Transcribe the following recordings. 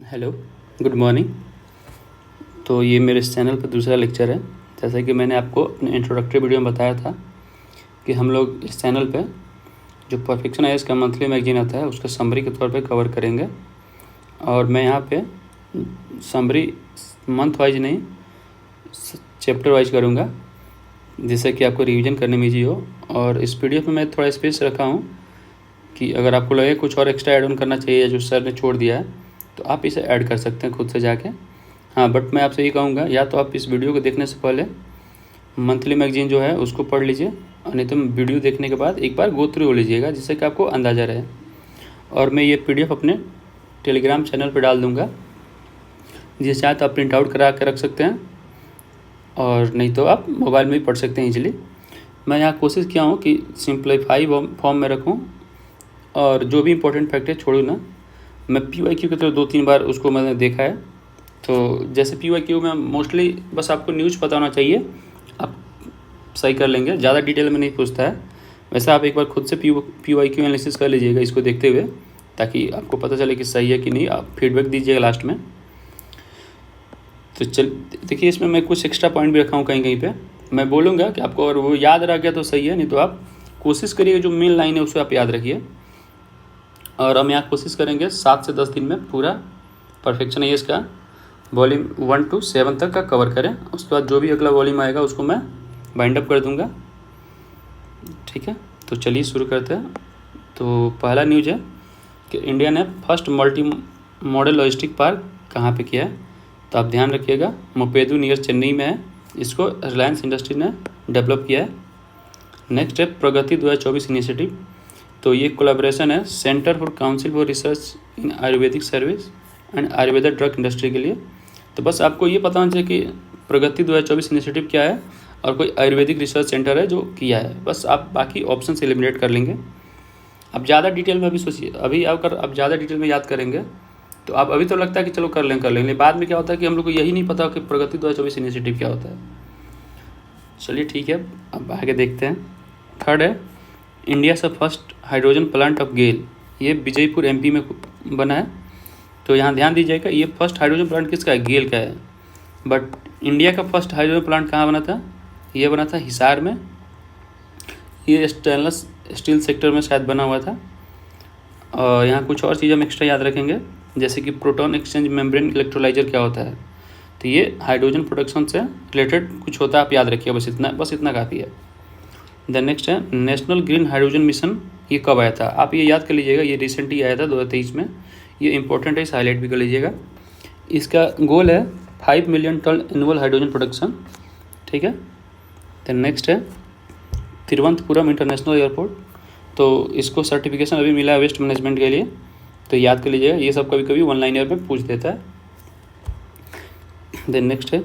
Hello, good morning. तो ये मेरे इस चैनल पर दूसरा लेक्चर है। जैसा कि मैंने आपको अपने इंट्रोडक्टरी वीडियो में बताया था कि हम लोग इस चैनल पे जो परफेक्शन आईएएस का मंथली मैगजीन आता है उसका समरी के तौर पे कवर करेंगे। और मैं यहाँ पे समरी मंथ वाइज नहीं, चैप्टर वाइज करूँगा, जिससे कि आपको रिवीजन करने में ईजी हो। और इस पीडीएफ में मैं थोड़ा स्पेस रखा हूँ कि अगर आपको लगे कुछ और एक्स्ट्रा ऐड ऑन करना चाहिए जो सर ने छोड़ दिया है तो आप इसे ऐड कर सकते हैं खुद से जाके। हाँ, बट मैं आपसे ये कहूँगा, या तो आप इस वीडियो को देखने से पहले मंथली मैगजीन जो है उसको पढ़ लीजिए, और नहीं तो वीडियो देखने के बाद एक बार गो थ्रू हो लीजिएगा, जिससे कि आपको अंदाज़ा रहे। और मैं ये पीडीएफ अपने टेलीग्राम चैनल पर डाल दूँगा, जिसे चाहे तो आप प्रिंट आउट करा के रख सकते हैं, और नहीं तो आप मोबाइल में भी पढ़ सकते हैं ईजिली। मैं यहाँ कोशिश किया हूँ कि सिंप्लीफाई फॉर्म में रखूँ और जो भी इंपॉर्टेंट फैक्ट है छोड़ूँ ना। मैं पीवाईक्यू की तरह 2-3 बार उसको मैंने देखा है। तो जैसे पीवाईक्यू में मोस्टली बस आपको न्यूज़ पता होना चाहिए, आप सही कर लेंगे, ज़्यादा डिटेल में नहीं पूछता है। वैसे आप एक बार खुद से पीवाईक्यू एनालिसिस कर लीजिएगा इसको देखते हुए, ताकि आपको पता चले कि सही है कि नहीं। आप फीडबैक दीजिएगा लास्ट में। तो चल देखिए, इसमें मैं कुछ एक्स्ट्रा पॉइंट भी रखा हूँ कहीं कहीं पे। मैं बोलूँगा कि आपको अगर वो याद रह गया तो सही है, नहीं तो आप कोशिश करिए जो मेन लाइन है उसे आप याद रखिए। और हम यहाँ कोशिश करेंगे 7 से 10 दिन में पूरा परफेक्शन आईएएस का वॉल्यूम 1 to 7 तक का कवर करें। उसके बाद जो भी अगला वॉल्यूम आएगा उसको मैं बाइंड अप कर दूँगा, ठीक है। तो चलिए शुरू करते हैं। तो पहला न्यूज़ है कि इंडिया ने first multi modal logistic park कहाँ पे किया है। तो आप ध्यान रखिएगा, मोपेदू नियर चेन्नई में है। इसको रिलायंस इंडस्ट्री ने डेवलप किया है। नेक्स्ट है प्रगति 2024 इनिशिएटिव। तो ये कोलैबोरेशन है centre for council for research in Ayurvedic service and Ayurveda drug industry के लिए। तो बस आपको ये पता होना चाहिए कि प्रगति 2024 इनिशिएटिव क्या है और कोई आयुर्वेदिक रिसर्च सेंटर है जो किया है। बस आप बाकी ऑप्शन से एलिमिनेट कर लेंगे। अब ज़्यादा डिटेल में अभी सोचिए, अभी अगर आप ज़्यादा डिटेल में याद करेंगे तो आप अभी तो लगता है कि चलो कर लेंगे, बाद में क्या होता है कि हम लोग को यही नहीं पता कि प्रगति 2024 इनिशिएटिव क्या होता है। चलिए ठीक है, अब आगे देखते हैं। थर्ड है इंडिया से फर्स्ट हाइड्रोजन प्लांट ऑफ गेल। ये विजयपुर एमपी में बना है। तो यहाँ ध्यान दीजिएगा, ये फर्स्ट हाइड्रोजन प्लांट किसका है? गेल का है। बट इंडिया का फर्स्ट हाइड्रोजन प्लांट कहाँ बना था? ये बना था हिसार में। ये स्टेनलेस स्टील सेक्टर में शायद बना हुआ था। और यहाँ कुछ और चीज़ हम एक्स्ट्रा याद रखेंगे, जैसे कि प्रोटॉन एक्सचेंज मेम्ब्रेन इलेक्ट्रोलाइजर क्या होता है। तो ये हाइड्रोजन प्रोडक्शन से रिलेटेड कुछ होता है, आप याद रखिए। बस इतना काफ़ी है। द नेक्स्ट है नेशनल ग्रीन हाइड्रोजन मिशन। ये कब आया था? आप ये याद कर लीजिएगा, ये रिसेंटली आया था 2023 में। ये इंपॉर्टेंट है, इस हाईलाइट भी कर लीजिएगा। इसका गोल है 5 million ton annual hydrogen production, ठीक है। द नेक्स्ट है तिरुवनंतपुरम इंटरनेशनल एयरपोर्ट। तो इसको सर्टिफिकेशन अभी मिला है वेस्ट मैनेजमेंट के लिए, तो याद कर लीजिएगा। ये सब कभी कभी 1 लाइनर में पूछ देता है। देन नेक्स्ट है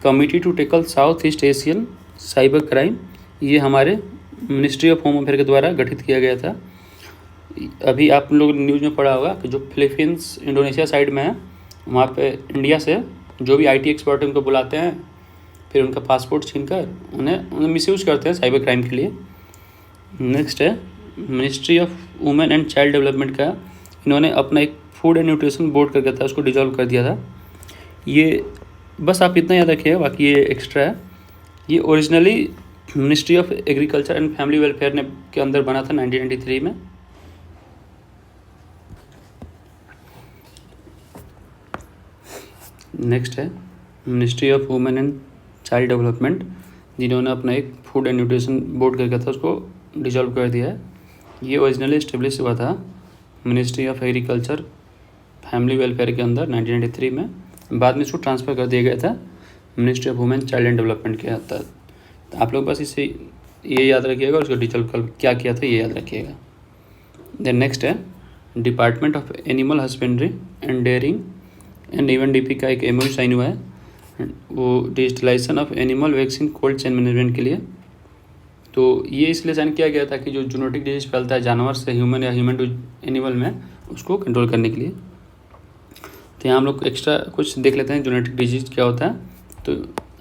committee to tackle south east Asian cyber crime. ये हमारे मिनिस्ट्री ऑफ होम अफेयर के द्वारा गठित किया गया था। अभी आप लोग न्यूज़ में पढ़ा होगा कि जो फिलीपींस इंडोनेशिया साइड में है, वहाँ पे इंडिया से जो भी आईटी एक्सपर्ट उनको बुलाते हैं, फिर उनका पासपोर्ट छीनकर उन्हें मिसयूज़ करते हैं साइबर क्राइम के लिए। नेक्स्ट है ministry of women and child development का, इन्होंने अपना एक फूड एंड न्यूट्रिशन बोर्ड करके था, उसको डिजॉल्व कर दिया था। ये बस आप इतना याद रखिएगा, बाकी ये एक्स्ट्रा है। ये originally ministry of agriculture and family welfare ने के अंदर बना था 1993 में। नेक्स्ट है ministry of women and child development, जिन्होंने अपना एक फूड एंड न्यूट्रिशन बोर्ड करके था, उसको डिजॉल्व कर दिया है। ये ओरिजिनली इस्टेब्लिश हुआ था ministry of agriculture family welfare के अंदर 1993 में। बाद में इसको ट्रांसफ़र कर दिया गया था ministry of women child and development के तहत। तो आप लोग बस इसे ये याद रखिएगा, उसको डिजॉल्व कर क्या किया था ये याद रखिएगा। देन नेक्स्ट है department of animal husbandry and dairying and even DP का एक एमओयू साइन हुआ है, वो digitalization of animal vaccine cold chain management के लिए। तो ये इसलिए साइन किया गया था कि जो जूनोटिक डिजीज फैलता है जानवर से ह्यूमन या ह्यूमन टू एनिमल में, उसको कंट्रोल करने के लिए। तो यहाँ हम लोग एक्स्ट्रा कुछ देख लेते हैं जूनोटिक डिजीज क्या होता है। तो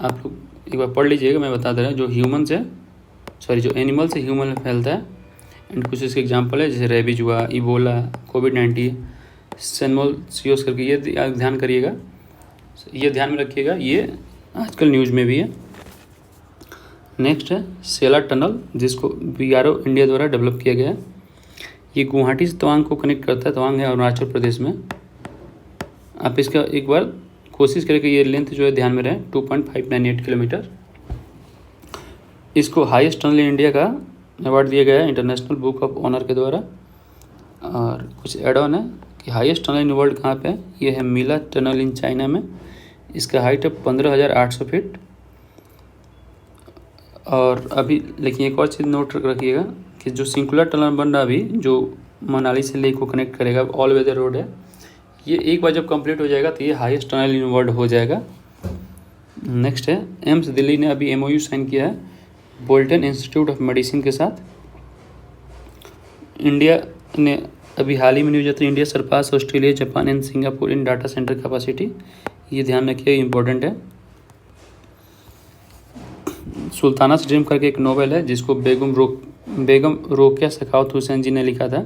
आप लोग एक बार पढ़ लीजिएगा, मैं बता दे रहा हूँ। जो एनिमल से ह्यूमन में फैलता है, एंड कुछ इसके एग्जांपल है, जैसे रेबीज हुआ, इबोला, कोविड-19, सेनमोल सीओस करके, ये ध्यान करिएगा, ये ध्यान में रखिएगा, ये आजकल न्यूज़ में भी है। नेक्स्ट है सेला टनल, जिसको BRO इंडिया द्वारा डेवलप किया गया है। ये गुवाहाटी से तवांग को कनेक्ट करता है, तवांग है अरुणाचल प्रदेश में। आप इसका एक बार कोशिश करें कि ये लेंथ जो है ध्यान में रहे, 2.598 किलोमीटर। इसको हाईएस्ट टनल इन इंडिया का अवार्ड दिया गया है इंटरनेशनल बुक ऑफ ऑनर के द्वारा। और कुछ एड ऑन है कि हाईएस्ट टनल इन वर्ल्ड कहाँ पे है, ये है मिला टनल इन चाइना में। इसका हाइट है 15,800 फीट। और अभी लेकिन एक और चीज़ नोट रखिएगा कि जो सिंकुलर टनल बन रहा अभी, जो मनाली से लेह को कनेक्ट करेगा, ऑल वेदर रोड है, ये एक बार जब कंप्लीट हो जाएगा तो ये हाईएस्ट टनल इन वर्ल्ड हो जाएगा। नेक्स्ट है एम्स दिल्ली ने अभी MOU साइन किया है बोल्टन इंस्टीट्यूट ऑफ मेडिसिन के साथ। इंडिया ने अभी हाल ही में न्यूज आता है, India surpass Australia, Japan and Singapore in data centre capacity. ये ध्यान रखिए, इम्पोर्टेंट है। सुल्ताना's ड्रीम करके एक नोवेल है जिसको बेगम रोकेया सखावत हुसैन जी ने लिखा था।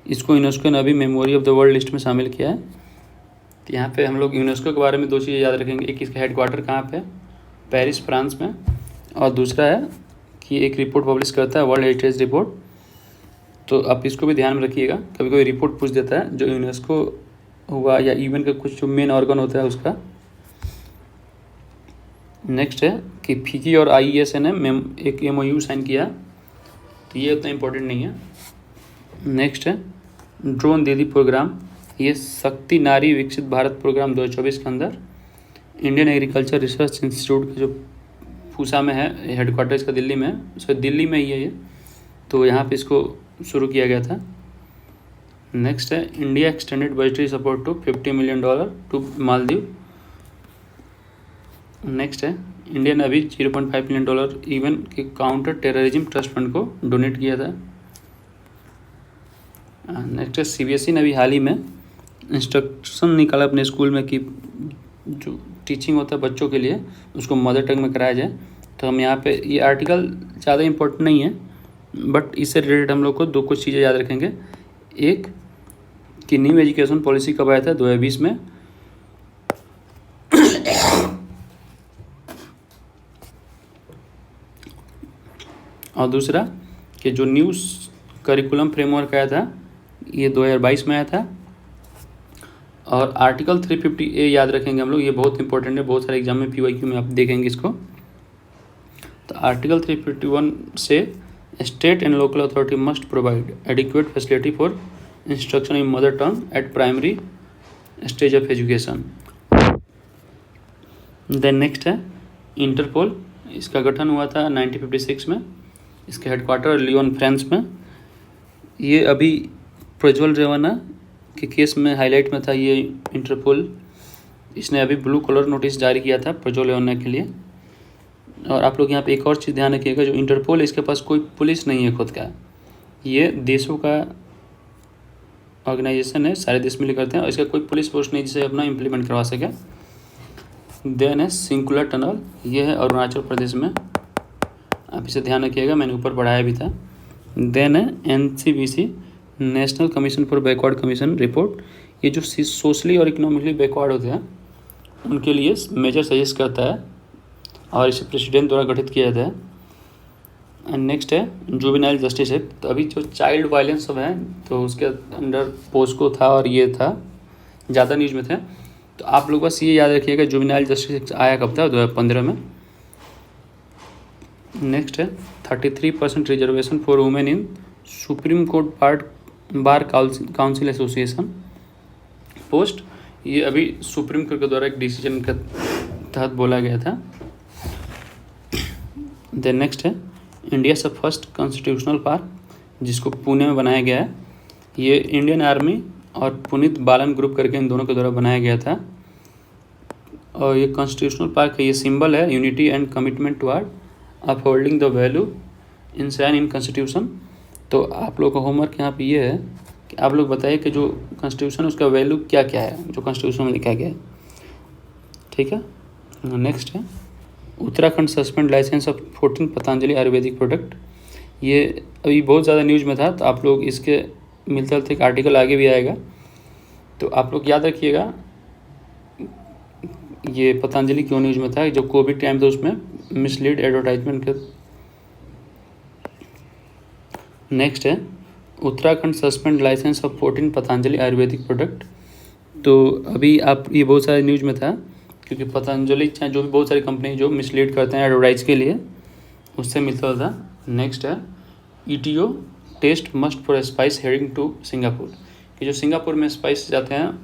इसको यूनेस्को ने अभी memory of the world list में शामिल किया है। तो यहाँ पे हम लोग यूनेस्को के बारे में दो चीज़ें याद रखेंगे, एक इसका हेडक्वार्टर कहाँ पे है, पेरिस फ्रांस में, और दूसरा है कि एक रिपोर्ट पब्लिश करता है वर्ल्ड हेरिटेज रिपोर्ट। तो आप इसको भी ध्यान में रखिएगा, कभी कोई रिपोर्ट पूछ देता है जो यूनेस्को हुआ या इवन का कुछ जो मेन ऑर्गन होता है उसका। नेक्स्ट है कि FICCI और IESA ने एक MOU साइन किया, तो ये उतना इम्पोर्टेंट नहीं है। नेक्स्ट है ड्रोन दीदी प्रोग्राम, ये शक्ति नारी विकसित भारत प्रोग्राम 2024 के अंदर इंडियन एग्रीकल्चर रिसर्च इंस्टीट्यूट जो पूसा में है, हेडक्वार्टर इसका दिल्ली में है, सो दिल्ली में ही है ये, तो यहाँ पे इसको शुरू किया गया था। नेक्स्ट है India extended budgetary support to $50 million to Maldives. Next है इंडिया ने अभी $0.5 मिलियन इवन के काउंटर टेररिज्म ट्रस्ट फंड को डोनेट किया था। नेक्स्ट है CBSE ने अभी हाल ही में इंस्ट्रक्शन निकाला अपने स्कूल में कि जो टीचिंग होता है बच्चों के लिए उसको मदर टंग में कराया जाए। तो हम यहाँ पे ये आर्टिकल ज़्यादा इम्पोर्टेंट नहीं है, बट इससे रिलेटेड हम लोग को दो कुछ चीज़ें याद रखेंगे। एक कि न्यू एजुकेशन पॉलिसी कब आया था, 2020 में। और दूसरा कि जो न्यू करिकुलम फ्रेमवर्क आया था ये 2022 में आया था। और आर्टिकल 350A याद रखेंगे हम लोग, ये बहुत इंपॉर्टेंट है, बहुत सारे एग्जाम में PYQ में आप देखेंगे इसको। तो आर्टिकल 351 से state and local authority must provide adequate facility for instruction in mother tongue at primary stage of education. Then next है इंटरपोल, इसका गठन हुआ था 1956 में, इसका हेडक्वार्टर लियोन फ्रांस में। ये अभी प्रज्वल रेवन्ना के केस में हाईलाइट में था ये इंटरपोल। इसने अभी ब्लू कलर नोटिस जारी किया था प्रज्वल रेवन्ना के लिए। और आप लोग यहाँ पे एक और चीज़ ध्यान रखिएगा, जो इंटरपोल इसके पास कोई पुलिस नहीं है खुद का, ये देशों का ऑर्गेनाइजेशन है, सारे देश मिलकर करते हैं, और इसका कोई पुलिस फोर्स नहीं जिसे अपना इम्प्लीमेंट करवा सके। देन है सिंकुलर टनल, ये है अरुणाचल प्रदेश में, आप इसे ध्यान रखिएगा, मैंने ऊपर पढ़ाया भी था। देन है NCBC national commission for backward commission report, ये जो सोशली और इकोनॉमिकली बैकवर्ड होते हैं उनके लिए मेजर सजेस्ट करता है और इसे प्रेसिडेंट द्वारा गठित किया जाता है। एंड नेक्स्ट है जुवेनाइल जस्टिस एक्ट, तो अभी जो चाइल्ड वायलेंस सब है तो उसके अंडर पोस्को था और ये था, ज़्यादा न्यूज में थे। तो आप लोग बस ये याद रखिएगा जुवेनाइल जस्टिस एक्ट आया कब था, 2015 में। नेक्स्ट है 33% reservation for women in supreme court bar council association post, ये अभी सुप्रीम कोर्ट के द्वारा एक डिसीजन के तहत बोला गया था। देन नेक्स्ट है इंडिया से फर्स्ट कॉन्स्टिट्यूशनल पार्क, जिसको पुणे में बनाया गया है। ये इंडियन आर्मी और पुनीत बालन ग्रुप करके इन दोनों के द्वारा बनाया गया था। और ये कॉन्स्टिट्यूशनल पार्क है, ये सिंबल है unity and commitment toward upholding the value enshrine in constitution. तो आप लोग का होमवर्क यहाँ पे ये है कि आप लोग बताइए कि जो कॉन्स्टिट्यूशन है उसका वैल्यू क्या क्या है जो कॉन्स्टिट्यूशन में लिखा गया है, ठीक है। नेक्स्ट है Uttarakhand suspend licence of 14 Patanjali Ayurvedic product, ये अभी बहुत ज़्यादा न्यूज़ में था, तो आप लोग इसके मिलते जुलते एक आर्टिकल आगे भी आएगा। तो आप लोग याद रखिएगा, ये पतंजलि क्यों न्यूज़ में था, जो कोविड टाइम था उसमें मिसलीड एडवर्टाइजमेंट के। नेक्स्ट है Uttarakhand suspend licence of 14 Patanjali Ayurvedic product. तो अभी आप ये बहुत सारे न्यूज़ में था, क्योंकि पतंजलि चाहे जो भी बहुत सारी कंपनी जो मिसलीड करते हैं एडवर्टाइज के लिए, उससे मिलता था। नेक्स्ट है ETO test must for spice heading to Singapore, कि जो सिंगापुर में स्पाइस जाते हैं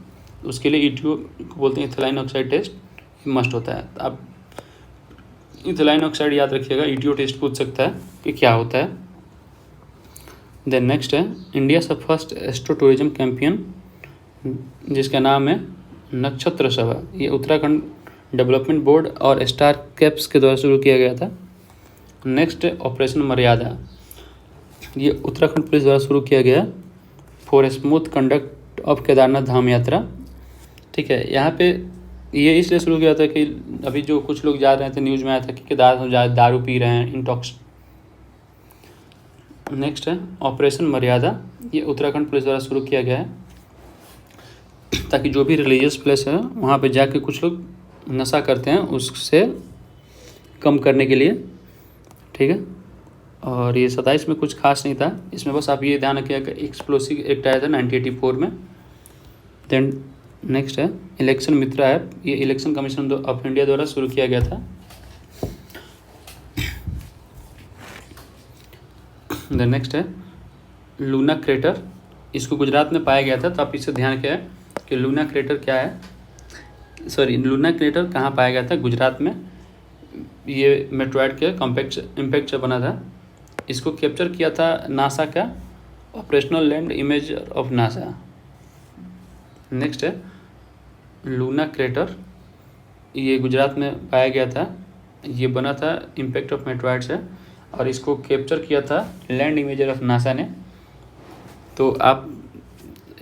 उसके लिए ETO को बोलते हैं इथिलाइन ऑक्साइड टेस्ट मस्ट होता है। आप इथिलाइन ऑक्साइड याद रखिएगा, ETO टेस्ट पूछ सकता है कि क्या होता है। देन नेक्स्ट है इंडिया से फर्स्ट एस्ट्रो टूरिज्म कैंपियन, जिसका नाम है नक्षत्र सभा। ये उत्तराखंड डेवलपमेंट बोर्ड और स्टार कैप्स के द्वारा शुरू किया गया था। नेक्स्ट है ऑपरेशन मर्यादा, ये उत्तराखंड पुलिस द्वारा शुरू किया गया for smooth conduct of Kedarnath Dham yatra. ठीक है, यहाँ पे ये इसलिए शुरू किया था कि अभी जो कुछ लोग जा रहे थे, न्यूज़ में आया था कि केदारनाथ दारू पी रहे हैं, इंटॉक्स। नेक्स्ट है ऑपरेशन मर्यादा, ये उत्तराखंड पुलिस द्वारा शुरू किया गया है ताकि जो भी रिलीजियस प्लेस है वहाँ पे जाके कुछ लोग नशा करते हैं उससे कम करने के लिए। ठीक है, और ये 27 में कुछ खास नहीं था इसमें, बस आप ये ध्यान रखिएगा कि एक्सप्लोसिव एक्ट आया था 1984 में। देन नेक्स्ट है इलेक्शन मित्रा ऐप, ये इलेक्शन कमीशन ऑफ इंडिया द्वारा शुरू किया गया था। देन नेक्स्ट है लूना क्रेटर, इसको गुजरात में पाया गया था, तो आप इससे ध्यान क्या है कि लूना क्रेटर क्या है, सॉरी लूना क्रेटर कहाँ पाया गया था, गुजरात में। ये मेट्रॉइड के कॉम्पैक्ट इम्पैक्ट से बना था। इसको कैप्चर किया था नासा का operational land image of NASA. Next है लूना क्रेटर, ये गुजरात में पाया गया था, ये बना था इम्पैक्ट ऑफ मेट्रॉइड से, और इसको कैप्चर किया था लैंड इमेजर ऑफ नासा ने। तो आप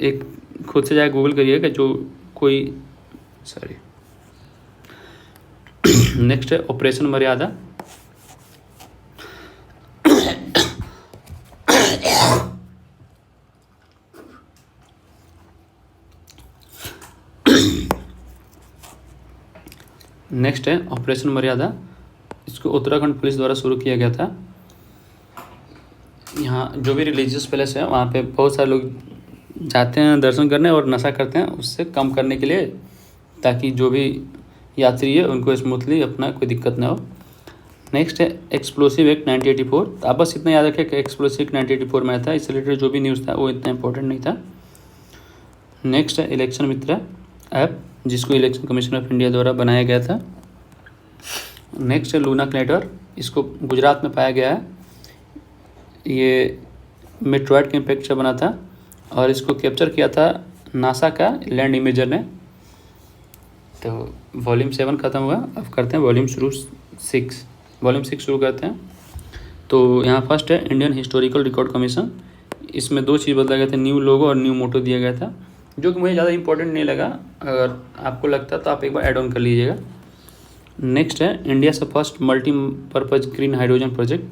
एक खुद से जाकर गूगल करिएगा जो कोई, सॉरी। नेक्स्ट है ऑपरेशन मर्यादा, नेक्स्ट है ऑपरेशन मर्यादा, इसको उत्तराखंड पुलिस द्वारा शुरू किया गया था। यहाँ जो भी रिलीजियस प्लेस है वहाँ पे बहुत सारे लोग जाते हैं दर्शन करने और नशा करते हैं, उससे कम करने के लिए, ताकि जो भी यात्री है उनको स्मूथली अपना कोई दिक्कत ना हो। नेक्स्ट है एक्सप्लोसिव एक्ट 1984, तो आप बस इतना याद रखें कि एक्सप्लोसिव एक्ट 1984 में था, इससे रिलेटेड जो भी न्यूज़ था वो इतना इंपॉर्टेंट नहीं था। नेक्स्ट है इलेक्शन मित्रा ऐप, जिसको इलेक्शन कमीशन ऑफ इंडिया द्वारा बनाया गया था। नेक्स्ट है लूना क्रेटर, इसको गुजरात में पाया गया है, ये मेट्रॉइड के इम्पैक्ट से बना था और इसको कैप्चर किया था नासा का लैंड इमेजर ने। तो वॉल्यूम 7 ख़त्म हुआ, अब करते हैं वॉल्यूम 6 शुरू करते हैं। तो यहाँ फर्स्ट है इंडियन हिस्टोरिकल रिकॉर्ड कमीशन, इसमें 2 चीज़ बदला गया था, न्यू लोगो और न्यू मोटो दिया गया था, जो कि मुझे ज़्यादा इंपॉर्टेंट नहीं लगा, अगर आपको लगता तो आप एक बार ऐड ऑन कर लीजिएगा। नेक्स्ट है इंडिया से first multipurpose green hydrogen project,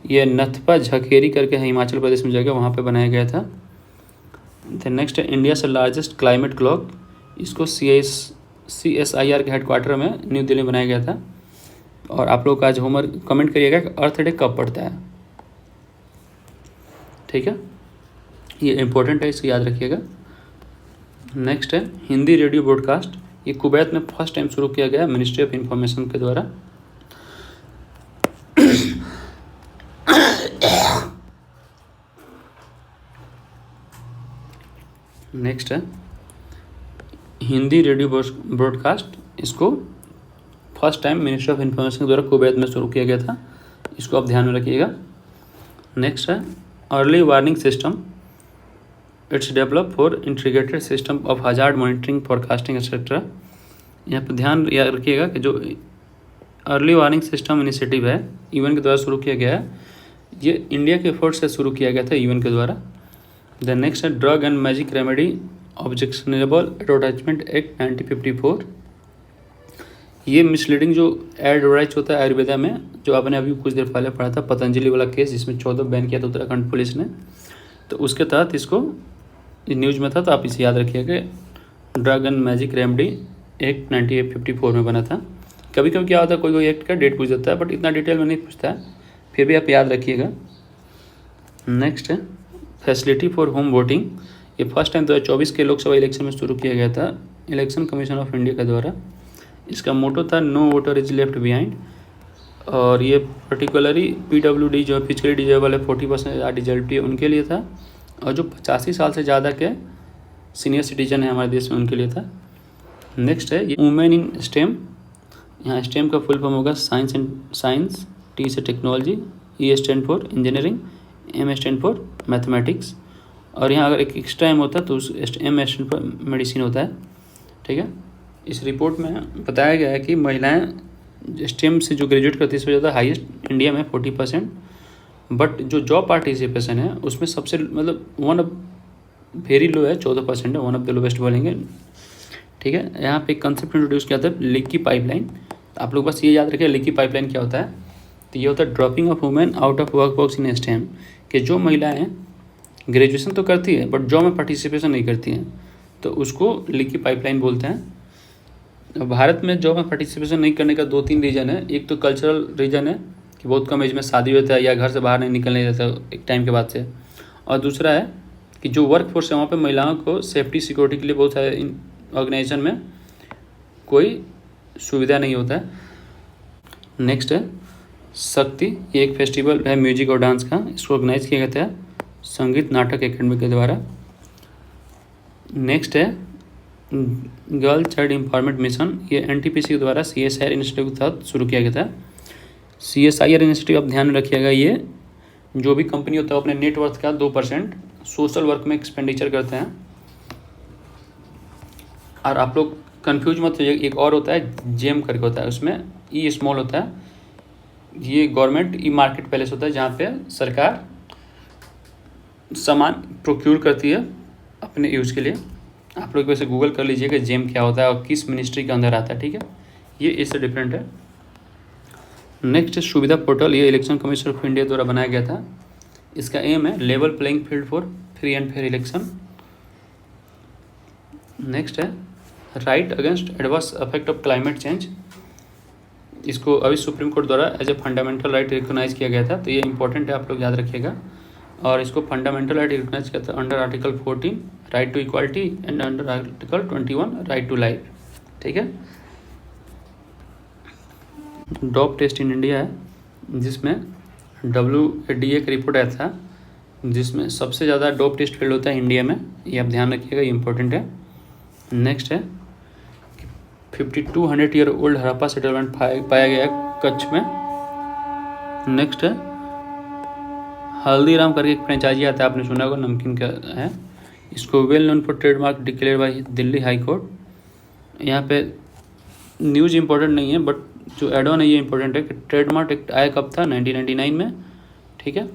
ये नथपा झकेरी करके है, हिमाचल प्रदेश में जगह, वहाँ पे बनाया गया था। देन नेक्स्ट है इंडिया से लार्जेस्ट क्लाइमेट क्लॉक, इसको CSIR के हेडक्वार्टर में न्यू दिल्ली में बनाया गया था। और आप लोग का आज होमवर्क कमेंट करिएगा कि अर्थ डे कब पड़ता है, ठीक है, ये इंपॉर्टेंट है, इसको याद रखिएगा। नेक्स्ट है हिंदी रेडियो ब्रॉडकास्ट, ये कुवैत में फर्स्ट टाइम शुरू किया गया मिनिस्ट्री ऑफ इंफॉर्मेशन के द्वारा। नेक्स्ट है हिंदी रेडियो ब्रॉडकास्ट, इसको first time ministry of information के द्वारा कुवैत में शुरू किया गया था, इसको आप ध्यान में रखिएगा। नेक्स्ट है early warning system, it's develop for integrated system of hazard monitoring forecasting etcetera. यहाँ पर ध्यान रखिएगा कि जो अर्ली वार्निंग सिस्टम इनिशिएटिव है UN के द्वारा शुरू किया गया है, ये इंडिया के एफर्ट से शुरू किया गया था UN के द्वारा। द नेक्स्ट है drug and magic remedy objectionable advertisement act 1954, ये मिसलीडिंग जो एडवर्टाइज होता है आयुर्वेदा में, जो आपने अभी कुछ देर पहले पढ़ा था पतंजलि वाला केस जिसमें 14 बैन किया था उत्तराखंड पुलिस ने, तो उसके तहत इसको न्यूज़ में था, तो आप इसे याद रखिएगा drug and magic remedy act 1954 में बना था। कभी कभी क्या होता है, कोई कोई एक्ट का डेट पूछ देता है, बट इतना डिटेल में नहीं पूछता है, फिर भी आप याद रखिएगा। नेक्स्ट है फैसिलिटी फॉर होम वोटिंग। ये फर्स्ट टाइम 2024 के लोकसभा इलेक्शन में शुरू किया गया था इलेक्शन कमीशन ऑफ इंडिया के द्वारा। इसका मोटो था no voter is left behind, और ये पर्टिकुलरली PWD जो फिजिकली डिजेबल है 40% डिजेबिलिटी है उनके लिए था, और जो 85 साल से ज़्यादा के सीनियर सिटीजन है हमारे देश में उनके लिए था। नेक्स्ट है वुमेन इन स्टेम। यहाँ स्टेम का फुल फॉर्म होगा साइंस, T से technology, E stand for engineering, M stand for mathematics, और यहाँ अगर एक एक्स्ट्रा M होता है तो उस M स्टैंड फॉर मेडिसिन होता है। ठीक है, इस रिपोर्ट में बताया गया है कि महिलाएं स्टेम से जो ग्रेजुएट करती है इसमें ज़्यादा हाईएस्ट इंडिया में 40%, बट जो जॉब पार्टिसिपेशन है उसमें सबसे मतलब वन ऑफ वेरी लो है, 14% है, वन ऑफ द लोवेस्ट बोलेंगे। ठीक है, यहाँ पे एक कंसेप्ट इंट्रोड्यूस किया था लीकी पाइपलाइन। आप लोग बस ये याद रखें लीकी पाइपलाइन क्या होता है। तो ये होता है dropping of women out of work box in stem, कि जो महिलाएं ग्रेजुएशन तो करती है बट जॉब में पार्टिसिपेशन नहीं करती हैं, तो उसको लीकी पाइपलाइन बोलते हैं। भारत में जॉब में पार्टिसिपेशन नहीं करने का 2-3 रीज़न है। एक तो कल्चरल रीज़न है कि बहुत कम एज में शादी होता है या घर से बाहर नहीं निकलने देता एक टाइम के बाद से, और दूसरा है कि जो वर्क फोर्स है वहाँ पे महिलाओं को सेफ्टी सिक्योरिटी के लिए बहुत सारे ऑर्गेनाइजेशन में कोई सुविधा नहीं होता है। नेक्स्ट है शक्ति, ये एक फेस्टिवल है म्यूजिक और डांस का, इसको ऑर्गेनाइज किया गया था संगीत नाटक एकेडमी के द्वारा। नेक्स्ट है गर्ल चाइल्ड एम्पावरमेंट मिशन, ये NTPC के द्वारा CSIR इनिशिएटिव के तहत शुरू किया गया था। CSIR इनिशिएटिव आप ध्यान में रखिएगा, ये जो भी कंपनी होता है अपने नेटवर्थ का 2% सोशल वर्क में एक्सपेंडिचर करते हैं। और आप लोग कंफ्यूज मत होइए, एक और होता है जेम करके होता है, उसमें ई स्मॉल होता है, ये गवर्नमेंट ई मार्केट प्लेस होता है जहाँ पे सरकार सामान प्रोक्यूर करती है अपने यूज़ के लिए। आप लोग वैसे गूगल कर लीजिएगा जेम क्या होता है और किस मिनिस्ट्री के अंदर आता है। ठीक है, ये इससे डिफरेंट है। नेक्स्ट सुविधा पोर्टल, ये इलेक्शन कमीशन ऑफ इंडिया द्वारा बनाया गया था। इसका एम है level playing field for free and fair election. Next है right against adverse effect of climate change, इसको अभी सुप्रीम कोर्ट द्वारा as a fundamental right recognise किया गया था, तो ये इंपॉर्टेंट है, आप लोग याद रखिएगा। और इसको फंडामेंटल राइट रिकॉग्नाइज किया था under article 14 right to equality and under article 21 right to life. ठीक है, डॉप टेस्ट इन इंडिया है जिसमें WADA का रिपोर्ट आया था, जिसमें सबसे ज़्यादा डॉप टेस्ट फील्ड होता है इंडिया में, ये आप ध्यान रखिएगा, ये इंपॉर्टेंट है। नेक्स्ट है 5200 ईयर ओल्ड हड़प्पा सेटलमेंट पाया गया कच्छ में। नेक्स्ट है हल्दीराम करके एक फ्रेंचाइजी आता है, आपने सुना होगा, नमकीन का है, इसको well known for trademark declare by Delhi high court. यहाँ पे न्यूज़ इंपॉर्टेंट नहीं है, बट जो एड ऑन है ये इंपॉर्टेंट है कि ट्रेडमार्क एक्ट आया कब था, 1999 में। ठीक है,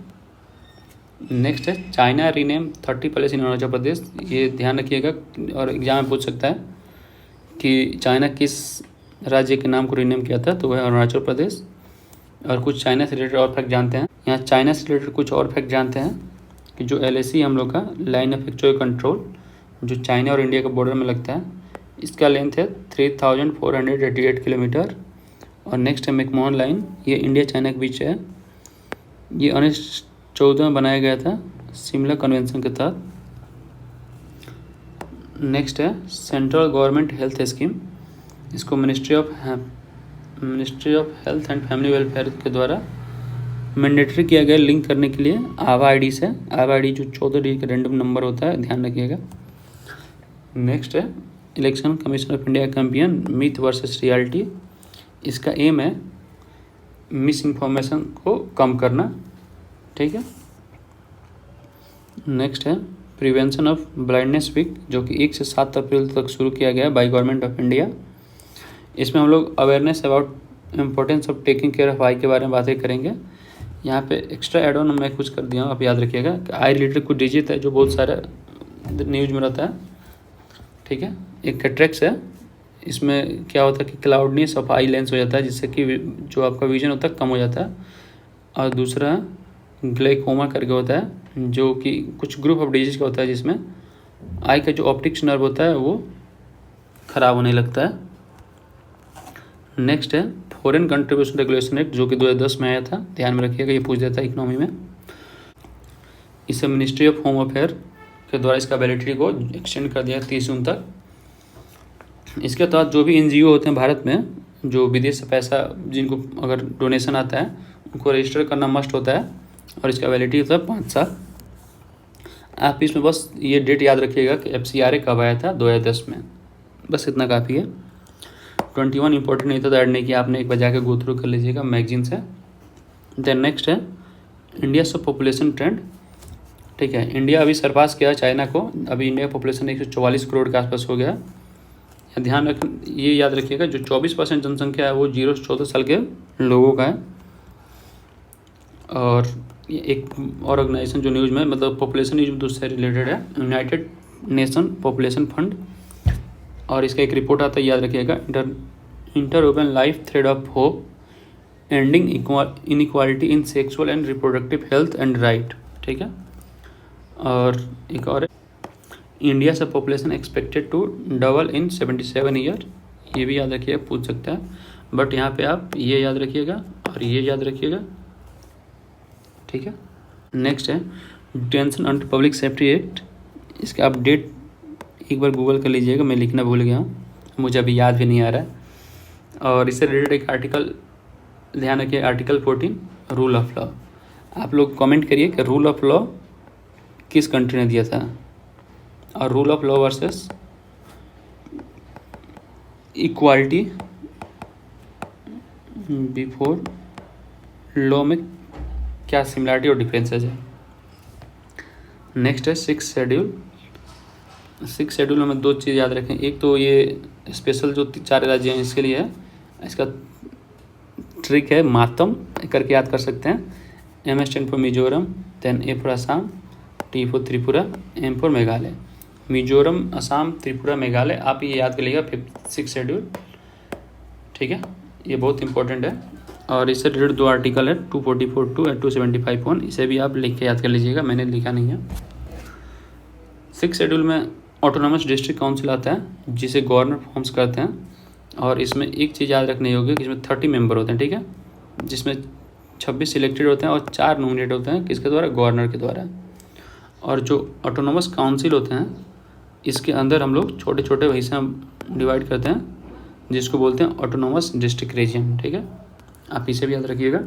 नेक्स्ट है China rename 30 place in Arunachal Pradesh, ये ध्यान रखिएगा और एग्जाम में पूछ सकता है कि चाइना किस राज्य के नाम को रीनेम किया था, तो वह अरुणाचल प्रदेश। और कुछ चाइना से रिलेटेड और फैक्ट जानते हैं, यहाँ चाइना से रिलेटेड कुछ और फैक्ट जानते हैं कि जो LAC हम लोग का लाइन ऑफ एक्चुअल कंट्रोल जो चाइना और इंडिया के बॉर्डर में लगता है, इसका लेंथ है 3488 किलोमीटर। और नेक्स्ट है मैकमोहन लाइन, ये इंडिया चाइना के बीच है, ये 1914 में बनाया गया था शिमला कन्वेंशन के तहत। नेक्स्ट है सेंट्रल गवर्नमेंट हेल्थ स्कीम, इसको ministry of health and family welfare के द्वारा मैंडेटरी किया गया लिंक करने के लिए आभा ID से। आभा ID जो 14 डिजिट का रैंडम नंबर होता है, ध्यान रखिएगा। नेक्स्ट है election commission of India campaign myth versus reality, इसका एम है मिस इन्फॉर्मेशन को कम करना। ठीक है, नेक्स्ट है प्रिवेंशन ऑफ ब्लाइंडनेस वीक, जो कि 1 से 7 अप्रैल तक शुरू किया गया बाय गवर्नमेंट ऑफ इंडिया। इसमें हम लोग awareness about importance of taking care of eye के बारे में बातें करेंगे। यहाँ पे एक्स्ट्रा एड ऑन मैं कुछ कर दिया हूँ, आप याद रखिएगा। आई रिलेटेड कुछ डिजीज है जो बहुत सारा न्यूज में रहता है। ठीक है, एक कैटरेक्स है, इसमें क्या होता है कि क्लाउडनेस ऑफ आई लेंस हो जाता है, जिससे कि जो आपका विजन होता है कम हो जाता है। और दूसरा ग्लाइकोमा करके होता है, जो कि कुछ ग्रुप ऑफ डिजीज का होता है, जिसमें आई का जो ऑप्टिक्स नर्व होता है वो ख़राब होने लगता है। नेक्स्ट है फॉरेन कंट्रीब्यूशन रेगुलेशन एक्ट, जो कि 2010 में आया था, ध्यान में रखिएगा, ये पूछ देता है इकोनॉमी में। इसे मिनिस्ट्री ऑफ होम अफेयर के द्वारा इसका वैलिडिटी को एक्सटेंड कर दिया 30 जून तक। इसके तहत जो भी NGO होते हैं भारत में, जो विदेश से पैसा जिनको अगर डोनेशन आता है, उनको रजिस्टर करना मस्ट होता है, और इसका वैलिडिटी होता है 5 साल। आप इसमें बस ये डेट याद रखिएगा कि FCRA कब आया था, 2010 में, बस इतना काफ़ी है। 21 इंपॉर्टेंट नहीं था तो ऐड नहीं किया आपने, एक बार जाकर गो थ्रू कर लीजिएगा मैगजीन से। देन नेक्स्ट है इंडिया से पॉपुलेशन ट्रेंड। ठीक है, इंडिया अभी सरपास किया चाइना को, अभी इंडिया पॉपुलेशन 144 करोड़ के आसपास हो गया। ध्यान रख, ये याद रखिएगा, जो 24% जनसंख्या है वो 0 से 14 साल के लोगों का है। और एक और ऑर्गेनाइजेशन जो न्यूज़ में, मतलब पॉपुलेशन न्यूज में उससे रिलेटेड है, यूनाइटेड नेशन पॉपुलेशन फंड, और इसका एक रिपोर्ट आता है, याद रखिएगा, interwoven life thread of hope, ending inequality in sexual and reproductive health and right. ठीक है, और एक और है, इंडिया से population expected to double in 77 year, ये भी याद रखिएगा, पूछ सकता है, बट यहाँ पे आप ये याद रखिएगा और ये याद रखिएगा। ठीक है, नेक्स्ट है detention under public safety act. इसका अपडेट एक बार गूगल कर लीजिएगा, मैं लिखना भूल गया हूँ, मुझे अभी याद भी नहीं आ रहा है। और इससे रिलेटेड एक आर्टिकल ध्यान रखिए, आर्टिकल 14 रूल ऑफ लॉ। आप लोग कमेंट करिए कि रूल ऑफ लॉ किस कंट्री ने दिया था, और rule of law versus equality before law में क्या सिमिलरिटी और डिफरेंसेस है। नेक्स्ट है 6th शेड्यूल। 6th शेड्यूल में 2 चीज़ याद रखें, एक तो ये स्पेशल जो 4 राज्य हैं इसके लिए है, इसका ट्रिक है मातम करके याद कर सकते हैं। M stand for Mizoram, then A for Assam, T for Tripura, M for Meghalaya. Mizoram, Assam, Tripura, Meghalaya, आप ये याद कर लीजिएगा 6th शेड्यूल। ठीक है, ये बहुत इंपॉर्टेंट है। और इससे रिलेटेड 2 आर्टिकल है, 244(2) और 275(1), इसे भी आप लिख के याद कर लीजिएगा, मैंने लिखा नहीं है। 6th शेड्यूल में ऑटोनॉमस डिस्ट्रिक्ट काउंसिल आता है, जिसे गवर्नर फॉर्म्स करते हैं, और इसमें एक चीज़ याद रखनी होगी कि इसमें 30 मेंबर होते हैं। ठीक है, जिसमें 26 सिलेक्टेड होते हैं और 4 नॉमिनेट होते हैं, किसके द्वारा, गवर्नर के द्वारा। और जो ऑटोनॉमस काउंसिल होते हैं, इसके अंदर हम लोग छोटे छोटे हिस्से डिवाइड करते हैं, जिसको बोलते हैं ऑटोनॉमस डिस्ट्रिक्ट रीजन। ठीक है, आप इसे भी याद रखिएगा।